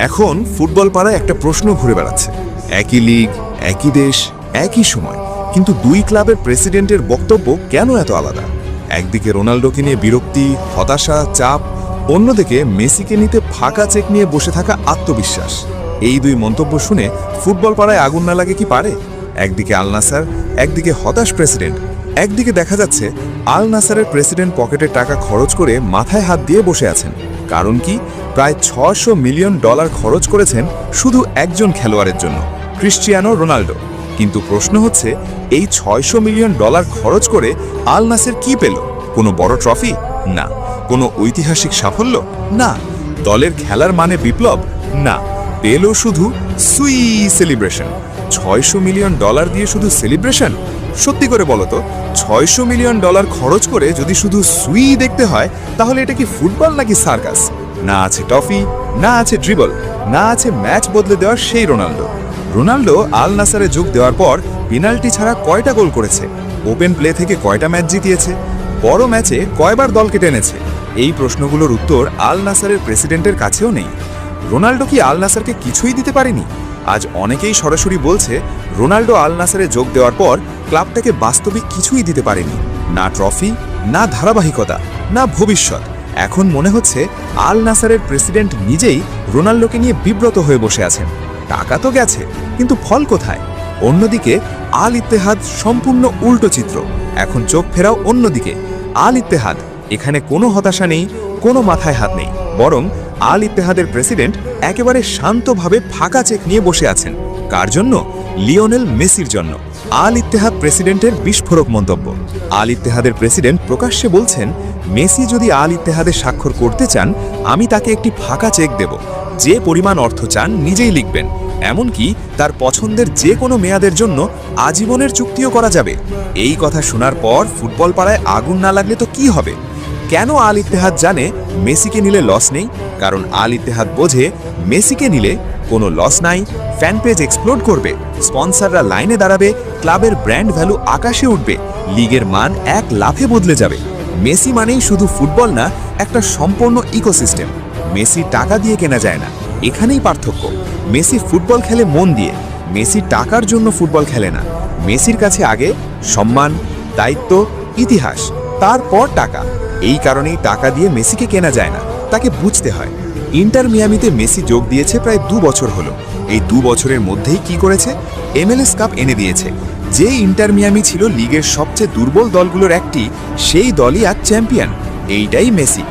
এখন ফুটবল পাড়ায় একটা প্রশ্ন ঘুরে বেড়াচ্ছে। একই লিগ, একই দেশ, একই সময়, কিন্তু দুই ক্লাবের প্রেসিডেন্টের বক্তব্য কেন এত আলাদা? একদিকে রোনাল্ডোকে নিয়ে বিরক্তি, হতাশা, চাপ, অন্যদিকে মেসিকে নিতে ফাঁকা চেক নিয়ে বসে থাকা আত্মবিশ্বাস। এই দুই মন্তব্য শুনে ফুটবল পাড়ায় আগুন না লাগে কি পারে? একদিকে আল নাসার, একদিকে হতাশ প্রেসিডেন্ট। একদিকে দেখা যাচ্ছে আল নাসারের প্রেসিডেন্ট পকেটে টাকা খরচ করে মাথায় হাত দিয়ে বসে আছেন। কারণ কি? প্রায় $600 মিলিয়ন খরচ করেছেন শুধু একজন খেলোয়াড়ের জন্য, ক্রিশ্চিয়ানো রোনাল্ডো। কিন্তু প্রশ্ন হচ্ছে, এই $600 মিলিয়ন খরচ করে আল নাসের কি পেল? কোনো বড় ট্রফি? না। কোনো ঐতিহাসিক সাফল্য? না। দলের খেলার মানে বিপ্লব? না। পেল শুধু সুই সেলিব্রেশন। $600 মিলিয়ন দিয়ে শুধু সেলিব্রেশন? সত্যি করে বলো তো, $600 মিলিয়ন খরচ করে যদি শুধু সুই দেখতে হয়, তাহলে এটা কি ফুটবল নাকি সার্কাস? না আছে ট্রফি, না আছে ড্রিবল, না আছে ম্যাচ বদলে দেওয়ার সেই রোনাল্ডো। রোনাল্ডো আল নাসারে যোগ দেওয়ার পর পেনাল্টি ছাড়া কয়টা গোল করেছে? ওপেন প্লে থেকে কয়টা ম্যাচ জিতিয়েছে? বড় ম্যাচে কয়বার দলকে টেনেছে? এই প্রশ্নগুলোর উত্তর আল নাসারের প্রেসিডেন্টের কাছেও নেই। রোনাল্ডো কি আল নাসারকে কিছুই দিতে পারেনি? আজ অনেকেই সরাসরি বলছে, রোনাল্ডো আল নাসারে যোগ দেওয়ার পর ক্লাবটাকে বাস্তবিক কিছুই দিতে পারেনি। না ট্রফি, না ধারাবাহিকতা, না ভবিষ্যৎ। এখন মনে হচ্ছে আল নাসারের প্রেসিডেন্ট নিজেই রোনাল্ডোকে নিয়ে বিব্রত হয়ে বসে আছেন। টাকা তো গেছে, কিন্তু ফল কোথায়? অন্যদিকে আল ইত্তেহাদ সম্পূর্ণ উল্টো চিত্র। এখন চোখ ফেরাও অন্যদিকে। আল ইত্তেহাদ, এখানে কোনো হতাশা নেই, কোনো মাথায় হাত নেই, বরং আল ইত্তেহাদের প্রেসিডেন্ট একেবারে শান্তভাবে ফাঁকা চেক নিয়ে বসে আছেন। কার জন্য? লিওনেল মেসির জন্য। আল ইত্তেহাদ প্রেসিডেন্টের বিস্ফোরক মন্তব্য। আল ইত্তেহাদের প্রেসিডেন্ট প্রকাশ্যে বলছেন, মেসি যদি আল ইত্তেহাদে স্বাক্ষর করতে চান, আমি তাকে একটি ফাঁকা চেক দেব। যে পরিমাণ অর্থ চান নিজেই লিখবেন। এমনকি তার পছন্দের যে কোনো মেয়াদের জন্য আজীবনের চুক্তিও করা যাবে। এই কথা শোনার পর ফুটবল পাড়ায় আগুন না লাগলে তো কি হবে? কেন আল ইত্তেহাদ জানে মেসিকে নিলে লস নেই? কারণ আল ইত্তেহাদ বোঝে, মেসিকে নিলে কোনো লস নাই, ফ্যান পেজ এক্সপ্লোড করবে, স্পন্সররা লাইনে দাঁড়াবে, ক্লাবের ব্র্যান্ড ভ্যালু আকাশে উঠবে, লিগের মান এক লাফে বদলে যাবে। মেসি মানেই শুধু ফুটবল না, একটা সম্পূর্ণ ইকোসিস্টেম। মেসি টাকা দিয়ে কেনা যায় না, এখানেই পার্থক্য। মেসি ফুটবল খেলে মন দিয়ে, মেসি টাকার জন্য ফুটবল খেলে না। মেসির কাছে আগে সম্মান, দায়িত্ব, ইতিহাস, তারপর টাকা। এই কারণেই টাকা দিয়ে মেসিকে কেনা যায় না, তাকে বুঝতে হয়। ইন্টার মিয়ামিতে মেসি যোগ দিয়েছে প্রায় 2 বছর হলো। এই 2 বছরের মধ্যেই কি করেছে? MLS কাপ এনে দিয়েছে। যে ইন্টার মিয়ামি ছিল লিগের সবচেয়ে দুর্বল দলগুলোর একটি, সেই দলই আজ চ্যাম্পিয়ন। এইটাই মেসি।